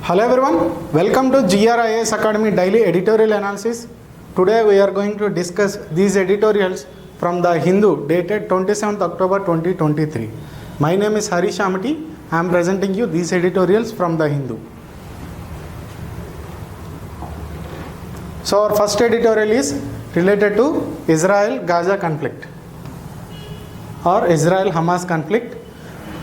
Hello everyone, welcome to GRIS Academy Daily Editorial Analysis. Today we are going to discuss these editorials from the Hindu dated 27th October 2023. My name is Harish Amati. I am presenting you these editorials from the Hindu. So our first editorial is related to Israel-Gaza conflict or Israel-Hamas conflict.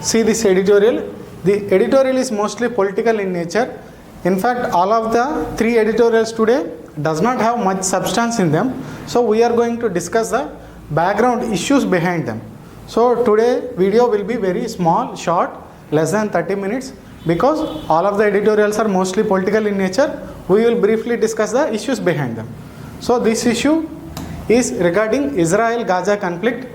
See this editorial. The editorial is mostly political in nature. In fact, all of the three editorials today does not have much substance in them. So we are going to discuss the background issues behind them. So today video will be very small, short, less than 30 minutes. Because all of the editorials are mostly political in nature, we will briefly discuss the issues behind them. So this issue is regarding Israel-Gaza conflict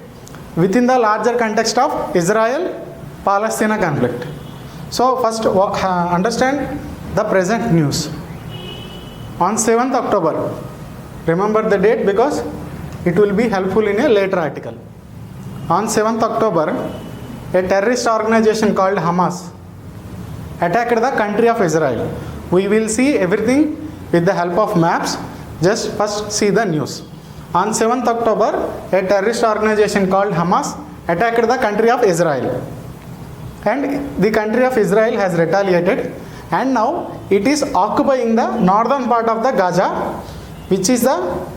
within the larger context of Israel-Palestine conflict. So first understand the present news. On 7th October, remember the date because it will be helpful in a later article. On 7th October, a terrorist organization called Hamas attacked the country of Israel. We will see everything with the help of maps. Just first see the news. On 7th October, a terrorist organization called Hamas attacked the country of Israel. And the country of Israel has retaliated, and now it is occupying the northern part of the Gaza, which is the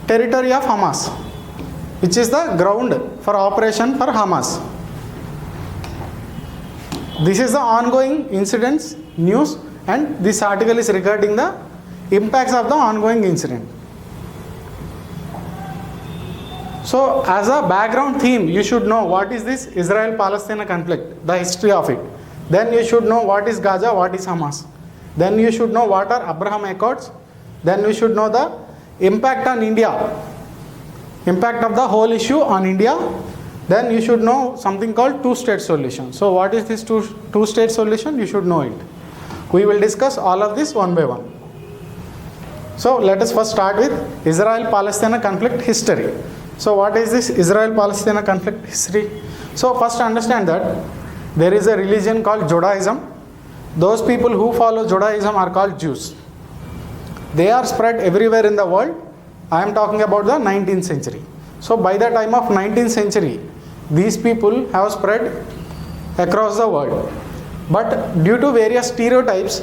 territory of Hamas, which is the ground for operation for Hamas. This is the ongoing incidents news, and this article is regarding the impacts of the ongoing incident. So as a background theme, you should know what is this Israel-Palestine conflict, the history of it. Then you should know what is Gaza, what is Hamas. Then you should know what are Abraham Accords. Then you should know the impact on India, impact of the whole issue on India. Then you should know something called two-state solution. So what is this two-state solution? You should know it. We will discuss all of this one by one. So let us first start with Israel-Palestine conflict history. So what is this Israel-Palestine conflict history? So first understand that there is a religion called Judaism. Those people who follow Judaism are called Jews. They are spread everywhere in the world. I am talking about the 19th century. So by the time of 19th century, these people have spread across the world. But due to various stereotypes,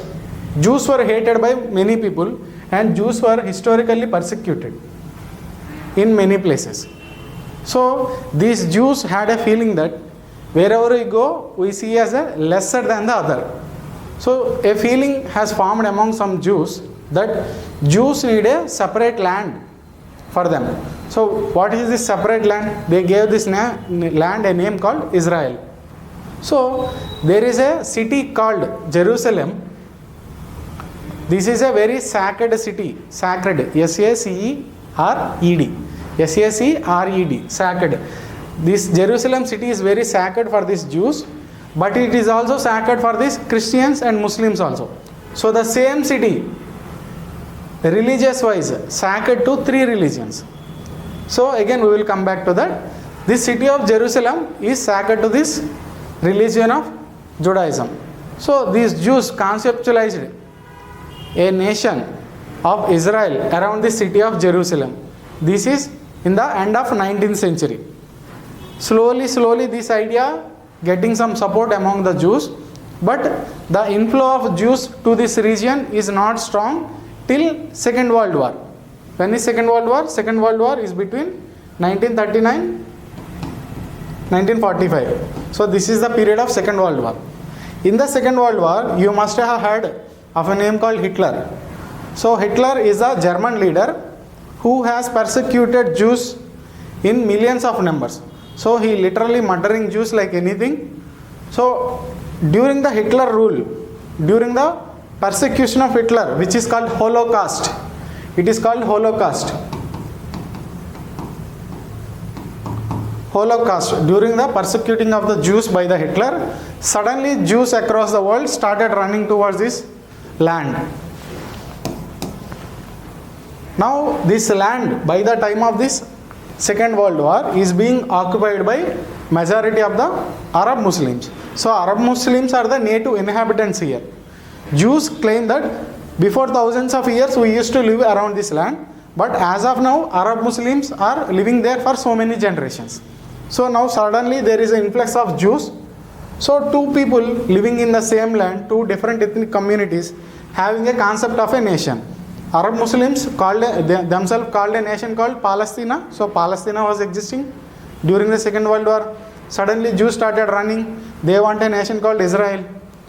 Jews were hated by many people and Jews were historically persecuted in many places. So these Jews had a feeling that wherever we go, we see as a lesser than the other. So a feeling has formed among some Jews that Jews need a separate land for them. So what is this separate land? They gave this land a name called Israel. So there is a city called Jerusalem. This is a very sacred city, sacred, S-A-C-E-R-E-D. S-A-C-R-E-D, sacred. This Jerusalem city is very sacred for these Jews, but it is also sacred for these Christians and Muslims also. So the same city, religious wise, sacred to three religions. So again we will come back to that. This city of Jerusalem is sacred to this religion of Judaism. So these Jews conceptualized a nation of Israel around the city of Jerusalem. This is in the end of 19th century. Slowly this idea getting some support among the Jews, but the inflow of Jews to this region is not strong till Second World War. When is Second World War? Second World War is between 1939 1945. So this is the period of Second World War. In the Second World War, you must have heard of a name called Hitler. So Hitler is a German leader who has persecuted Jews in millions of numbers. So he literally murdering Jews like anything. So during the Hitler rule, during the persecution of Hitler, which is called Holocaust, it is called Holocaust. Holocaust, during the persecuting of the Jews by the Hitler, suddenly Jews across the world started running towards this land. Now this land by the time of this Second World War is being occupied by majority of the Arab Muslims. So Arab Muslims are the native inhabitants here. Jews claim that before thousands of years we used to live around this land, but as of now Arab Muslims are living there for so many generations. So now suddenly there is an influx of Jews. So two people living in the same land, two different ethnic communities having a concept of a nation. Arab Muslims themselves called a nation called Palestina. So Palestina was existing during the Second World War. Suddenly Jews started running. They want a nation called Israel.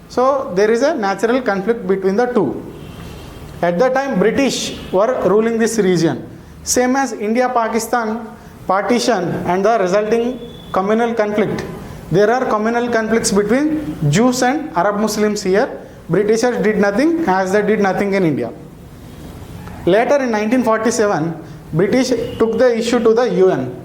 So there is a natural conflict between the two. At that time British were ruling this region. Same as India-Pakistan partition and the resulting communal conflict. There are communal conflicts between Jews and Arab Muslims here. Britishers did nothing as they did nothing in India. Later in 1947, British took the issue to the UN.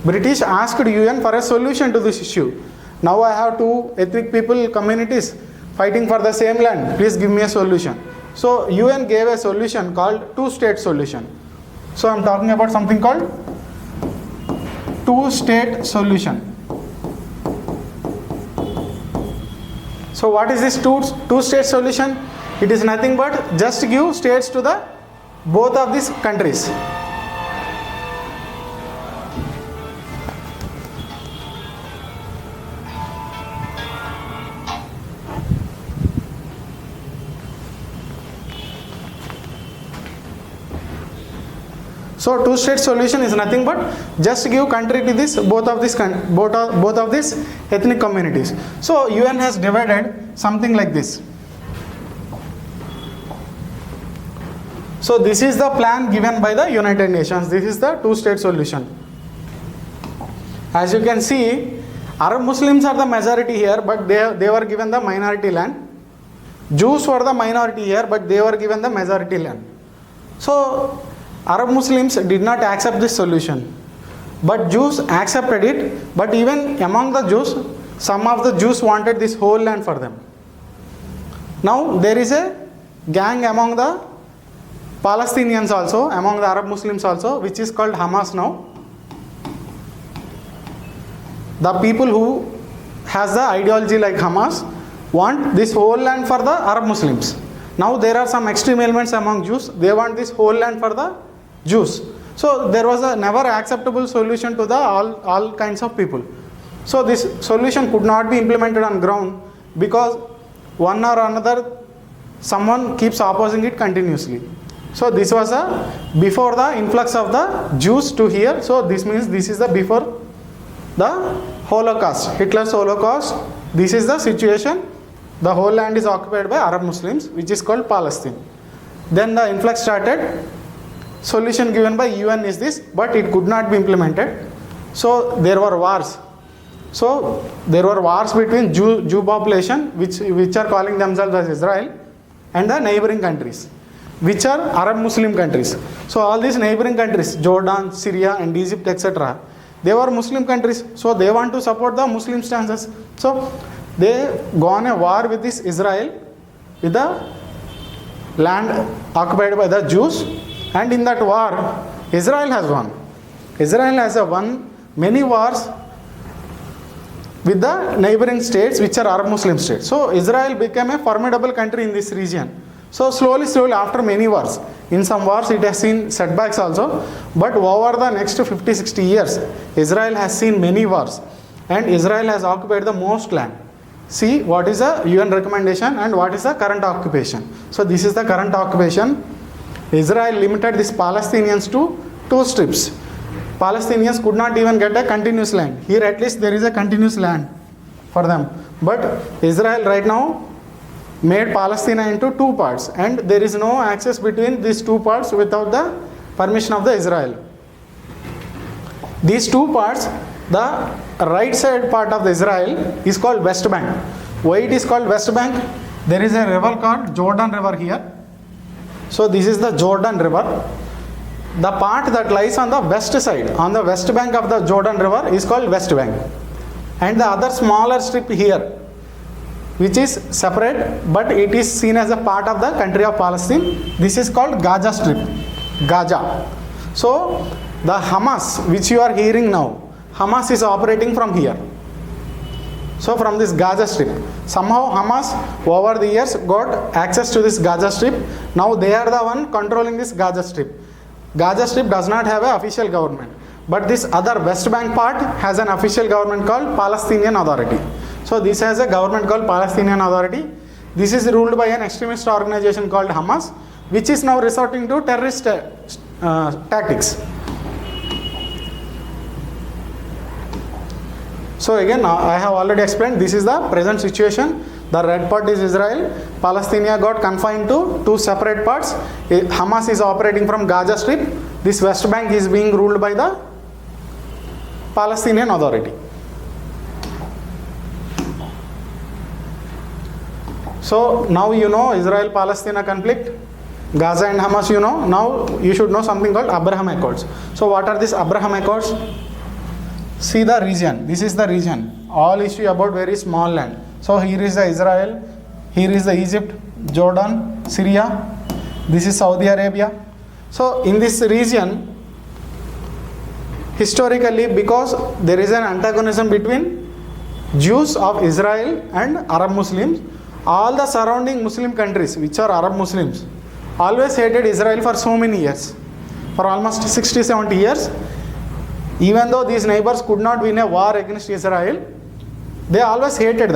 British asked UN for a solution to this issue. Now I have two ethnic people communities fighting for the same land. Please give me a solution. So UN gave a solution called two-state solution. So I am talking about something called two-state solution. So what is this two-state solution? It is nothing but just give states to the both of these countries. So two-state solution is nothing but just give country to this both of these ethnic communities. So UN has divided something like this. So this is the plan given by the United Nations. This is the two-state solution. As you can see, Arab Muslims are the majority here, but they were given the minority land. Jews were the minority here, but they were given the majority land. So Arab Muslims did not accept this solution, but Jews accepted it. But even among the Jews, some of the Jews wanted this whole land for them. Now there is a gang among the Palestinians also, among the Arab Muslims also, which is called Hamas now. The people who has the ideology like Hamas want this whole land for the Arab Muslims. Now there are some extreme elements among Jews. They want this whole land for the Jews. So there was a never acceptable solution to the all kinds of people. So this solution could not be implemented on ground because one or another someone keeps opposing it continuously. So this was before the influx of the Jews to here. So this means this is the before the Holocaust, Hitler's Holocaust. This is the situation. The whole land is occupied by Arab Muslims, which is called Palestine. Then the influx started. Solution given by UN is this, but it could not be implemented. So there were wars. So there were wars between Jew population, which are calling themselves as Israel, and the neighboring countries, which are Arab Muslim countries. So all these neighboring countries, Jordan, Syria and Egypt, etc., they were Muslim countries. So they want to support the Muslim stances. So they go on a war with this Israel, with the land occupied by the Jews. And in that war, Israel has won. Israel has won many wars with the neighboring states, which are Arab Muslim states. So Israel became a formidable country in this region. So slowly after many wars, in some wars it has seen setbacks also, but over the next 50-60 years, Israel has seen many wars and Israel has occupied the most land. See what is the UN recommendation and what is the current occupation. So this is the current occupation. Israel limited these Palestinians to 2 strips. Palestinians could not even get a continuous land. Here at least there is a continuous land for them. But Israel right now made Palestine into 2 parts, and there is no access between these 2 parts without the permission of the Israel. These 2 parts, the right side part of the Israel is called West Bank. Why it is called West Bank? There is a river called Jordan River here. So this is the Jordan River. The part that lies on the west side, on the west bank of the Jordan River, is called West Bank. And the other smaller strip here, which is separate, but it is seen as a part of the country of Palestine. This is called Gaza Strip. Gaza. So the Hamas, which you are hearing now, Hamas is operating from here. So from this Gaza Strip, somehow Hamas over the years got access to this Gaza Strip. Now they are the one controlling this Gaza Strip. Gaza Strip does not have an official government, but this other West Bank part has an official government called Palestinian Authority. So this has a government called Palestinian Authority. This is ruled by an extremist organization called Hamas, which is now resorting to terrorist tactics. So again, I have already explained, this is the present situation. The red part is Israel. Palestine got confined to two separate parts. Hamas is operating from Gaza Strip. This West Bank is being ruled by the Palestinian Authority. So now you know Israel-Palestine conflict, Gaza and Hamas you know. Now you should know something called Abraham Accords. So what are these Abraham Accords? See the region. This is the region. All issue about very small land. So here is the Israel, here is the Egypt, Jordan, Syria. This is Saudi Arabia. So in this region, historically, because there is an antagonism between Jews of Israel and Arab Muslims, all the surrounding Muslim countries, which are Arab Muslims, always hated Israel for so many years. For almost 60-70 years. Even though these neighbors could not win a war against Israel, they always hated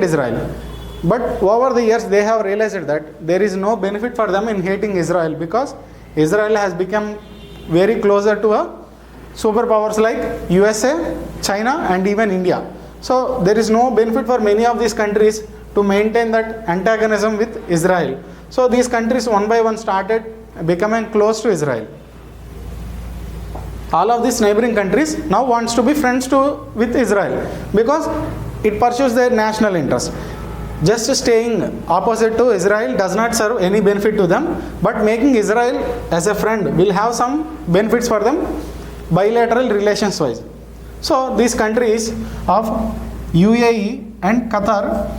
Israel. But over the years, they have realized that there is no benefit for them in hating Israel, because Israel has become very closer to a superpowers like USA, China and even India. So there is no benefit for many of these countries to maintain that antagonism with Israel. So these countries one by one started becoming close to Israel. All of these neighboring countries now wants to be friends with Israel, because it pursues their national interest. Just staying opposite to Israel does not serve any benefit to them, but making Israel as a friend will have some benefits for them bilateral relations wise. So these countries of UAE and Qatar,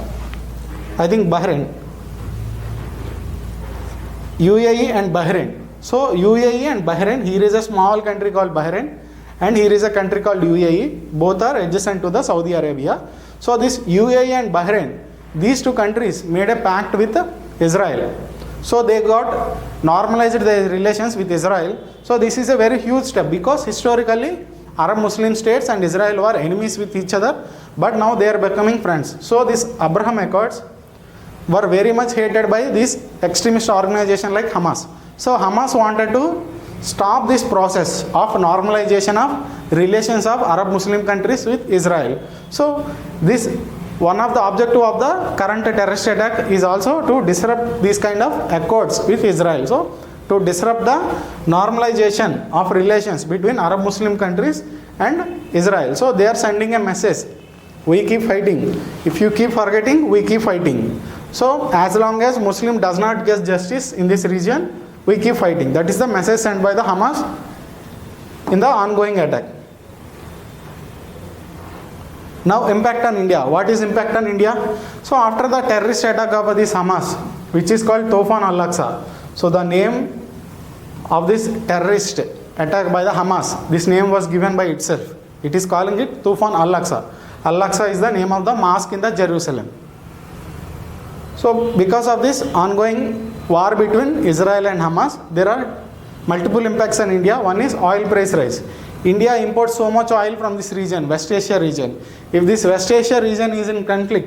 I think Bahrain, UAE and Bahrain. So UAE and Bahrain, here is a small country called Bahrain and here is a country called UAE. Both are adjacent to the Saudi Arabia. So this UAE and Bahrain, these two countries made a pact with Israel. So they got normalized their relations with Israel. So this is a very huge step, because historically Arab Muslim states and Israel were enemies with each other, but now they are becoming friends. So these Abraham Accords were very much hated by this extremist organization like Hamas. So Hamas wanted to stop this process of normalization of relations of Arab Muslim countries with Israel. So this one of the objective of the current terrorist attack is also to disrupt these kind of accords with Israel. So to disrupt the normalization of relations between Arab Muslim countries and Israel. So they are sending a message: we keep fighting. If you keep forgetting, we keep fighting. So as long as Muslim does not get justice in this region, we keep fighting. That is the message sent by the Hamas in the ongoing attack. Now impact on India. What is impact on India? So after the terrorist attack of this Hamas, which is called Tufan al-Aqsa. So the name of this terrorist attack by the Hamas, this name was given by itself. It is calling it Tufan al-Aqsa. Al-Aqsa is the name of the mosque in the Jerusalem. So because of this ongoing war between Israel and Hamas, there are multiple impacts on India. One is oil price rise. India imports so much oil from this region, West Asia region. If this West Asia region is in conflict,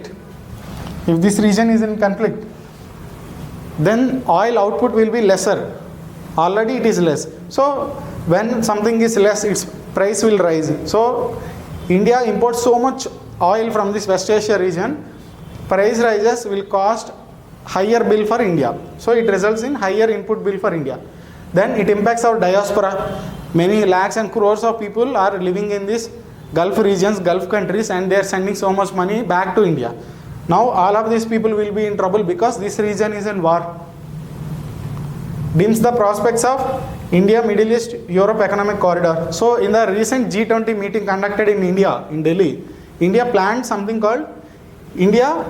then oil output will be lesser. Already it is less. So when something is less, its price will rise. So India imports so much oil from this West Asia region, price rises will cost higher bill for India. So it results in higher input bill for India. Then it impacts our diaspora. Many lakhs and crores of people are living in these Gulf regions, Gulf countries, and they are sending so much money back to India. Now all of these people will be in trouble because this region is in war. Dims the prospects of India, Middle East, Europe economic corridor. So in the recent G20 meeting conducted in India, in Delhi, India planned something called India,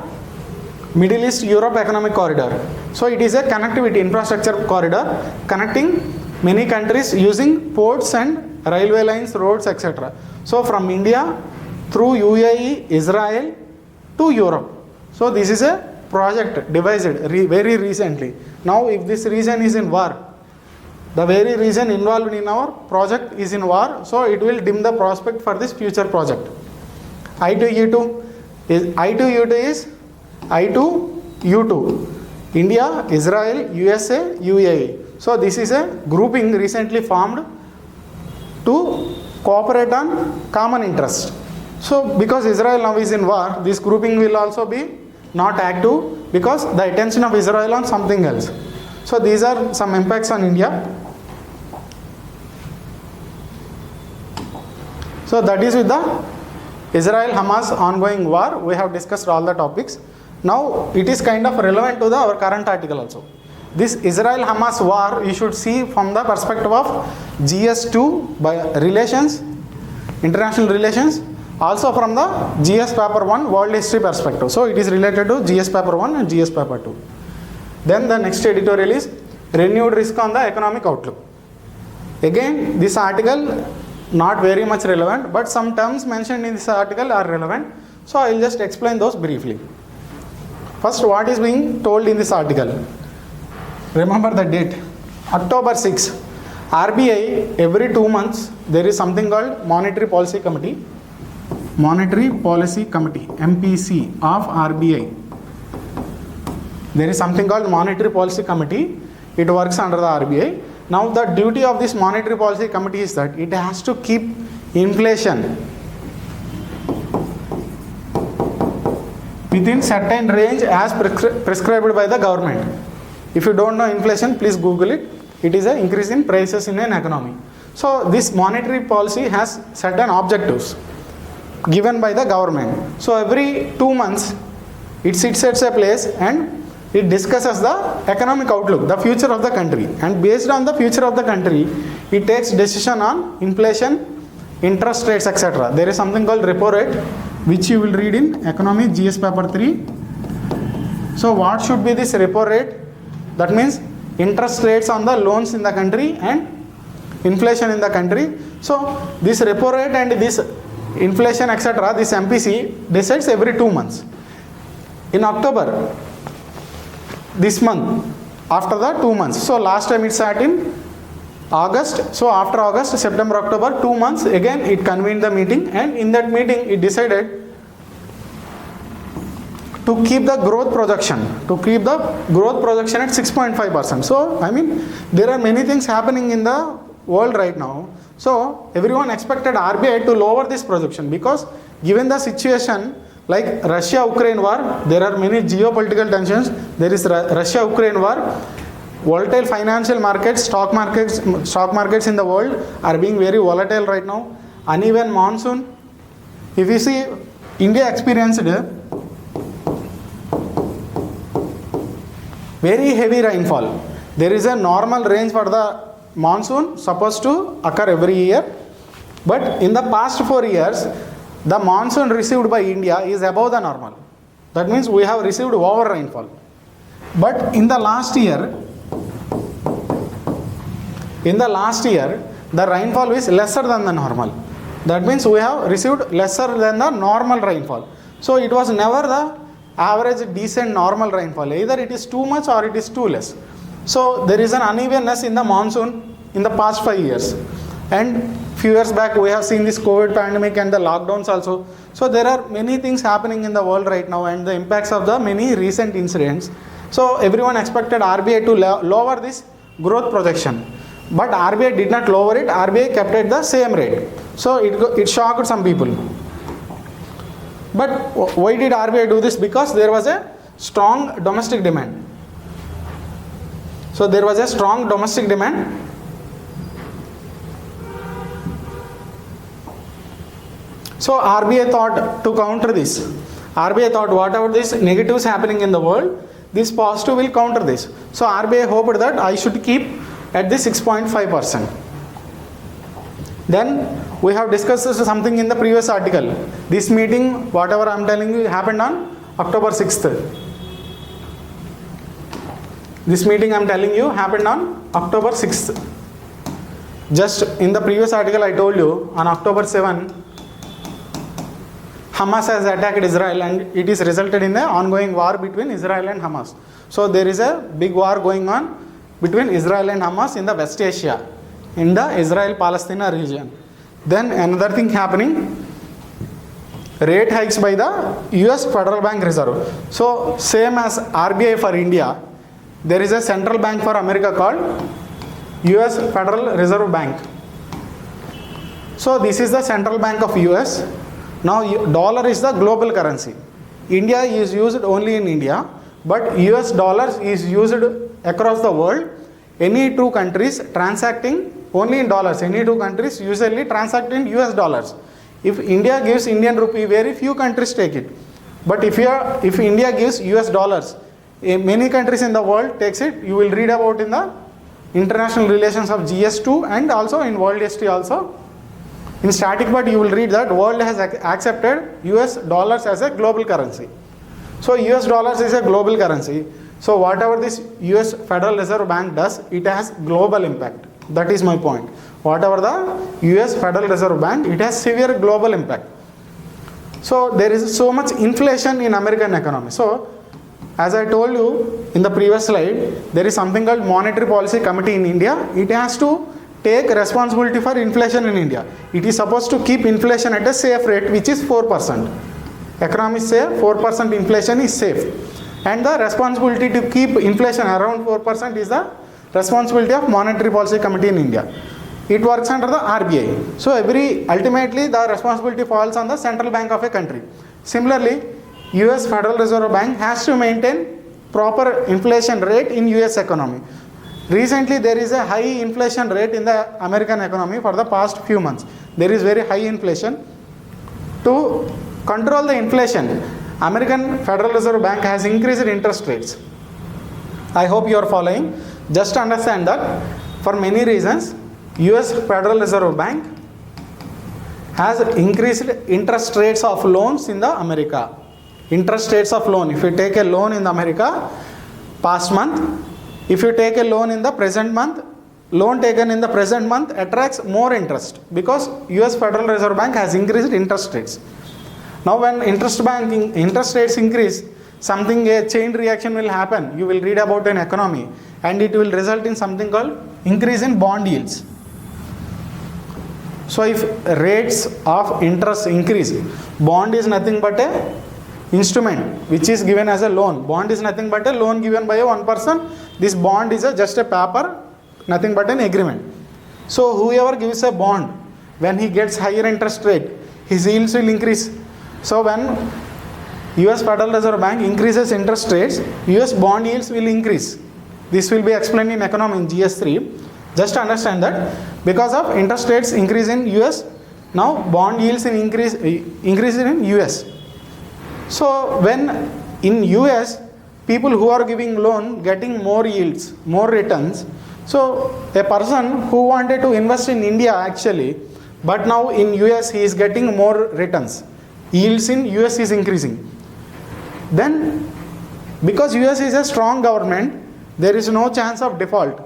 Middle East, Europe economic corridor. So it is a connectivity infrastructure corridor connecting many countries using ports and railway lines, roads, etc. So from India through UAE, Israel to Europe. So this is a project devised very recently. Now if this region is in war, the very region involved in our project is in war, so it will dim the prospect for this future project. I2U2 is I2U2, India, Israel, USA, UAE. So this is a grouping recently formed to cooperate on common interest. So because Israel now is in war, this grouping will also be not active because the attention of Israel on something else. So these are some impacts on India. So that is with the Israel-Hamas ongoing war. We have discussed all the topics. Now it is kind of relevant to our current article also. This Israel-Hamas war you should see from the perspective of GS2 by relations, international relations, also from the GS paper 1 world history perspective. So it is related to GS paper 1 and GS paper 2. Then the next editorial is renewed risk on the economic outlook. Again, this article not very much relevant, but some terms mentioned in this article are relevant. So I will just explain those briefly. First, what is being told in this article? Remember the date, October 6. RBI, every 2 months, there is something called Monetary Policy Committee, MPC of RBI. There is something called Monetary Policy Committee. It works under the RBI. Now the duty of this Monetary Policy Committee is that it has to keep inflation within certain range as prescribed by the government. If you don't know inflation, please Google it. It is an increase in prices in an economy. So this monetary policy has certain objectives given by the government. So every 2 months it sits at a place and it discusses the economic outlook, the future of the country, and based on the future of the country it takes decision on inflation, interest rates, etc. There is something called repo rate which you will read in economy GS paper 3. So what should be this repo rate? That means interest rates on the loans in the country and inflation in the country. So this repo rate and this inflation, etc., this MPC decides every 2 months. In October, this month, after the 2 months. So last time it sat in August. So after August, September, October, 2 months, again it convened the meeting, and in that meeting it decided to keep the growth projection, at 6.5%. So I mean, there are many things happening in the world right now. So everyone expected RBI to lower this projection because given the situation like Russia-Ukraine war, there are many geopolitical tensions. There is Russia-Ukraine war, volatile financial markets, stock markets in the world are being very volatile right now. Uneven monsoon. If you see, India experienced very heavy rainfall. There is a normal range for the monsoon supposed to occur every year, but in the past 4 years the monsoon received by India is above the normal. That means we have received over rainfall. But in the last year the rainfall is lesser than the normal. That means we have received lesser than the normal rainfall. So it was never the average decent normal rainfall. Either it is too much or it is too less. So there is an unevenness in the monsoon in the past 5 years. And few years back we have seen this COVID pandemic and the lockdowns also. So there are many things happening in the world right now and the impacts of the many recent incidents. So everyone expected RBI to lower this growth projection. But RBI did not lower it. RBI kept it the same rate. So it shocked some people. But why did RBI do this? Because there was a strong domestic demand. So there was a strong domestic demand. So RBI thought to counter this. RBI thought whatever these negatives happening in the world, this positive will counter this. So RBI hoped that I should keep at the 6.5%. Then we have discussed something in the previous article. This meeting, whatever I am telling you, happened on October 6th. This meeting I am telling you happened on October 6th. Just in the previous article I told you on October 7, Hamas has attacked Israel and it is resulted in the ongoing war between Israel and Hamas. So there is a big war going on between Israel and Hamas in the West Asia, in the Israel-Palestine region. Then another thing happening, rate hikes by the US Federal Bank Reserve. So same as RBI for India, there is a central bank for America called US Federal Reserve Bank. So this is the central bank of US. Now dollar is the global currency. India is used only in India, but US dollars is used across the world. Any two countries transacting only in dollars, any two countries usually transact in US dollars. If India gives Indian rupee, very few countries take it. But if India gives US dollars, many countries in the world takes it. You will read about in the international relations of GS2 and also in World History also. In static but you will read that world has accepted US dollars as a global currency. So US dollars is a global currency. So whatever this US Federal Reserve Bank does, it has global impact. That is my point. Whatever the US Federal Reserve Bank, it has severe global impact. So there is so much inflation in American economy. So as I told you in the previous slide, there is something called Monetary Policy Committee in India. It has to take responsibility for inflation in India. It is supposed to keep inflation at a safe rate, which is 4%. Economists say 4% inflation is safe. And the responsibility to keep inflation around 4% is the responsibility of Monetary Policy Committee in India. It works under the RBI. So ultimately the responsibility falls on the central bank of a country. Similarly, US Federal Reserve Bank has to maintain proper inflation rate in US economy. Recently there is a high inflation rate in the American economy for the past few months. There is very high inflation. To control the inflation, American Federal Reserve Bank has increased interest rates. I hope you are following. Just understand that for many reasons, US Federal Reserve Bank has increased interest rates of loans in the America. Interest rates of loan. If you take a loan in the America past month, if you take a loan in the present month, loan taken in the present month attracts more interest because US Federal Reserve Bank has increased interest rates. Now when interest rates increase, a chain reaction will happen. You will read about an economy and it will result in something called increase in bond yields. So if rates of interest increase, bond is nothing but a instrument which is given as a loan. Bond is nothing but a loan given by one person. This bond is just a paper, nothing but an agreement. So whoever gives a bond, when he gets higher interest rate, his yields will increase. So when US Federal Reserve Bank increases interest rates, US bond yields will increase. This will be explained in economy in GS3. Just understand that because of interest rates increase in US, now bond yields increase in US. So when in US, people who are giving loan getting more yields, more returns. So a person who wanted to invest in India actually, but now in US he is getting more returns. Yields in US is increasing. Then because US is a strong government, there is no chance of default.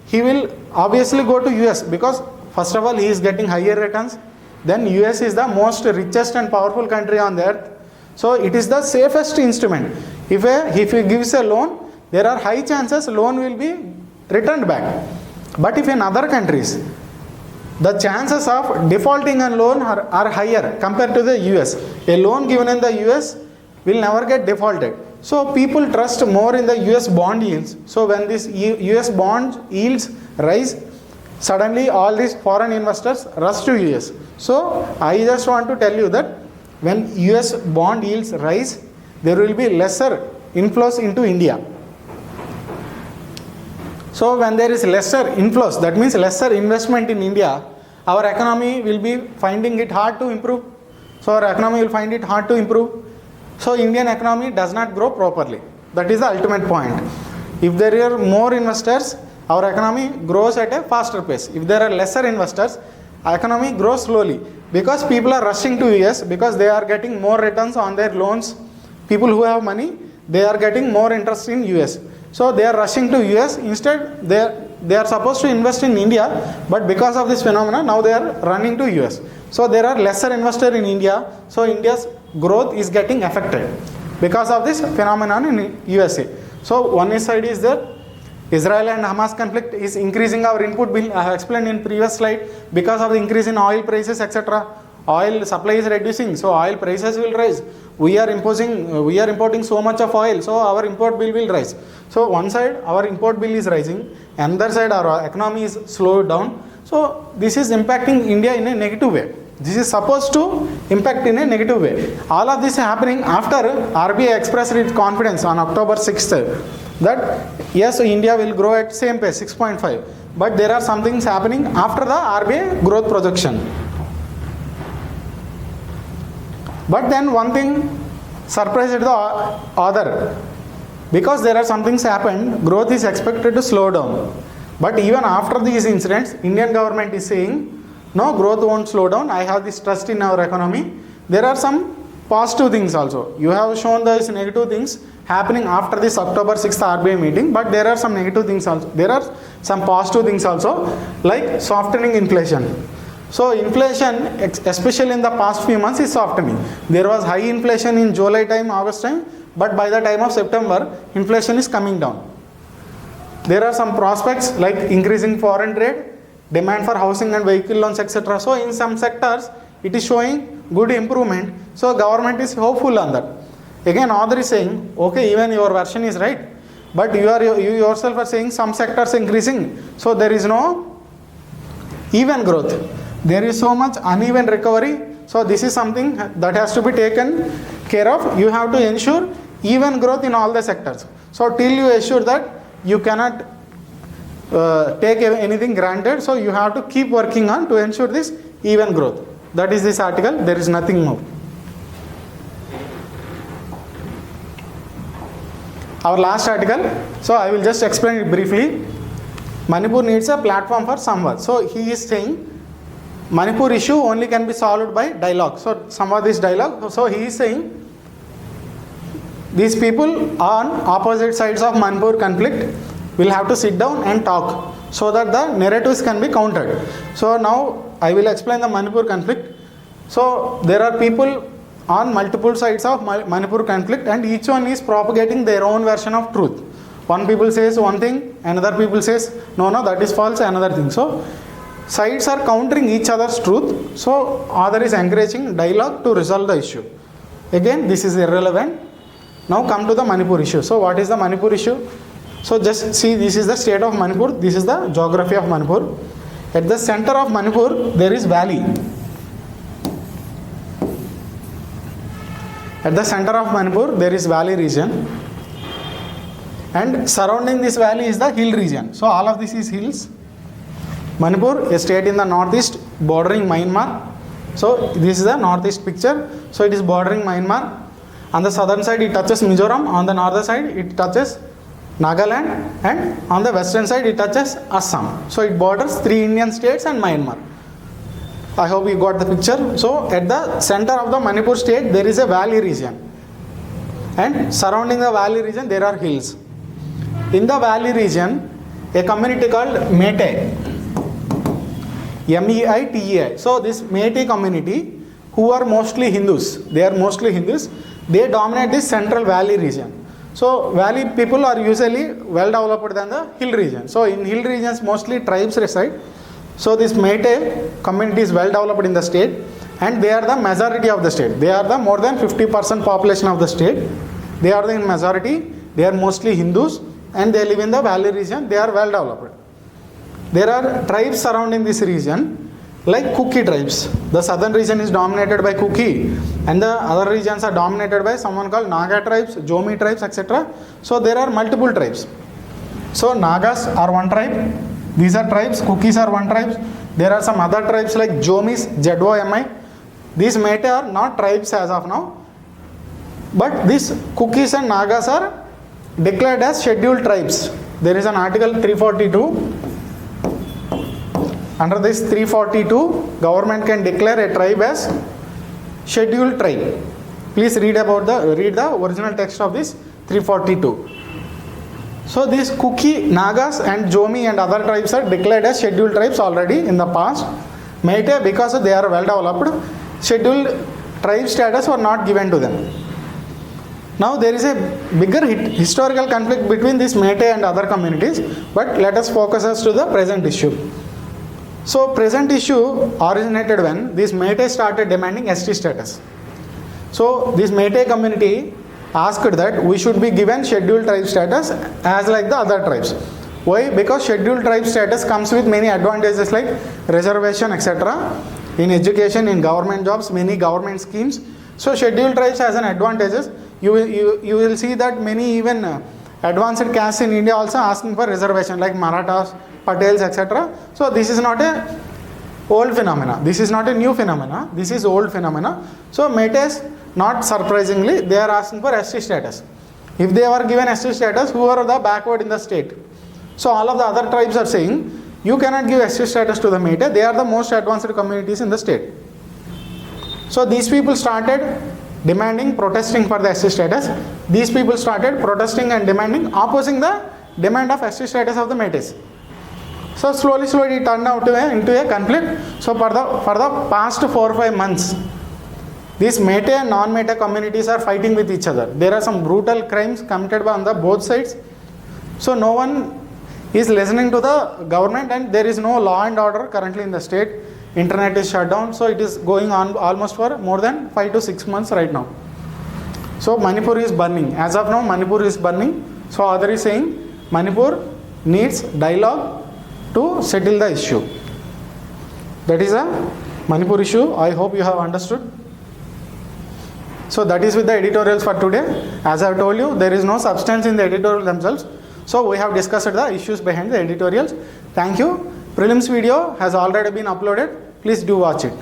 He will obviously go to US because first of all he is getting higher returns. Then US is the most richest and powerful country on the earth. So it is the safest instrument. If he gives a loan, there are high chances loan will be returned back. But if in other countries, the chances of defaulting on loan are higher compared to the US. A loan given in the US will never get defaulted. So people trust more in the US bond yields. So when this US bond yields rise, suddenly all these foreign investors rush to US. So I just want to tell you that when US bond yields rise, there will be lesser inflows into India. So when there is lesser inflows, that means lesser investment in India, our economy will be finding it hard to improve. So our economy will find it hard to improve. So Indian economy does not grow properly. That is the ultimate point. If there are more investors, our economy grows at a faster pace. If there are lesser investors, our economy grows slowly. Because people are rushing to US because they are getting more returns on their loans. People who have money, they are getting more interest in US. So they are rushing to US. Instead, they are supposed to invest in India, but because of this phenomenon, now they are running to US. So there are lesser investors in India. So India's growth is getting affected because of this phenomenon in USA. So one side is that Israel and Hamas conflict is increasing our input bill. I have explained in previous slide, because of the increase in oil prices, etc. Oil supply is reducing, so oil prices will rise. We are importing so much of oil, so our import bill will rise. So one side our import bill is rising, another side our economy is slowed down. So this is impacting India in a negative way. This is supposed to impact in a negative way. All of this is happening after RBI expressed its confidence on October 6th that yes, India will grow at same pace, 6.5. But there are some things happening after the RBI growth projection. But then one thing surprised the other. Because there are some things happened, growth is expected to slow down. But even after these incidents, Indian government is saying, no, growth won't slow down. I have this trust in our economy. There are some positive things also. You have shown those negative things happening after this October 6th RBI meeting, but there are some negative things also. There are some positive things also, like softening inflation. So inflation, especially in the past few months, is softening. There was high inflation in July time, August time, but by the time of September, inflation is coming down. There are some prospects like increasing foreign trade, demand for housing and vehicle loans, etc. So in some sectors, it is showing good improvement. So government is hopeful on that. Again, author is saying, okay, even your version is right, but you yourself are saying some sectors increasing. So there is no even growth. There is so much uneven recovery. So this is something that has to be taken care of. You have to ensure even growth in all the sectors. So till you assure that, you cannot take anything granted. So you have to keep working on to ensure this even growth. That is this article. There is nothing more. Our last article. So I will just explain it briefly. Manipur needs a platform for Samvad. So he is saying Manipur issue only can be solved by dialogue. So Samvad is dialogue. So he is saying these people on opposite sides of Manipur conflict will have to sit down and talk so that the narratives can be countered. So now I will explain the Manipur conflict. So there are people on multiple sides of Manipur conflict, and each one is propagating their own version of truth. One people says one thing, another people says no, that is false, another thing. So sides are countering each other's truth. So author is encouraging dialogue to resolve the issue. Again, this is irrelevant. Now come to the Manipur issue. So what is the Manipur issue? So just see, this is the state of Manipur. This is the geography of Manipur. At the center of Manipur, there is valley. At the center of Manipur, there is valley region. And surrounding this valley is the hill region. So all of this is hills. Manipur, a state in the northeast bordering Myanmar. So this is the northeast picture. So it is bordering Myanmar. On the southern side, it touches Mizoram. On the northern side, it touches Nagaland. And on the western side, it touches Assam. So it borders 3 Indian states and Myanmar. I hope you got the picture. So at the center of the Manipur state, there is a valley region. And surrounding the valley region, there are hills. In the valley region, a community called Meitei. MEITEI. So this Meitei community, who are mostly Hindus, they dominate this central valley region. So valley people are usually well developed than the hill region. So in hill regions mostly tribes reside. So this Meitei community is well developed in the state, and they are the majority of the state. They are the more than 50% population of the state. They are the majority. They are mostly Hindus, and they live in the valley region. They are well developed. There are tribes surrounding this region, like Kuki tribes. The southern region is dominated by Kuki, and the other regions are dominated by someone called Naga tribes, Jomi tribes, etc. So there are multiple tribes. So Nagas are one tribe. These are tribes. Kukis are one tribe. There are some other tribes like Jomis, Jedwa, Mi. These Meitei are not tribes as of now, but these Kukis and Nagas are declared as scheduled tribes. There is an article 342. Under this 342, government can declare a tribe as scheduled tribe. Please read the original text of this 342. So these Kuki, Nagas and Jomi and other tribes are declared as scheduled tribes already in the past. Meitei, because they are well developed, scheduled tribe status were not given to them. Now there is a bigger historical conflict between this Meitei and other communities, but let us focus us to the present issue. So present issue originated when this Meitei started demanding ST status. So this Meitei community asked that we should be given scheduled tribe status as like the other tribes. Why? Because scheduled tribe status comes with many advantages like reservation, etc. In education, in government jobs, many government schemes. So scheduled tribes has an advantages. You will see that many even advanced castes in India also asking for reservation like Marathas, Patels, etc. So this is not a old phenomena. This is not a new phenomena. This is old phenomena. So Meiteis, not surprisingly, they are asking for ST status. If they were given ST status, who are the backward in the state? So all of the other tribes are saying, you cannot give ST status to the Meitei. They are the most advanced communities in the state. So these people started demanding, protesting for the ST status. These people started protesting and demanding, opposing the demand of ST status of the Meiteis. So slowly it turned out into a conflict. So for the past 4 or 5 months, these Meitei and non-Meitei communities are fighting with each other. There are some brutal crimes committed on the both sides. So no one is listening to the government, and there is no law and order currently in the state. Internet is shut down, so it is going on almost for more than 5 to 6 months right now. So Manipur is burning. As of now, Manipur is burning. So other is saying Manipur needs dialogue to settle the issue. That is a Manipur issue. I hope you have understood. So that is with the editorials for today. As I have told you, there is no substance in the editorials themselves. So we have discussed the issues behind the editorials. Thank you. Prelims video has already been uploaded. Please do watch it.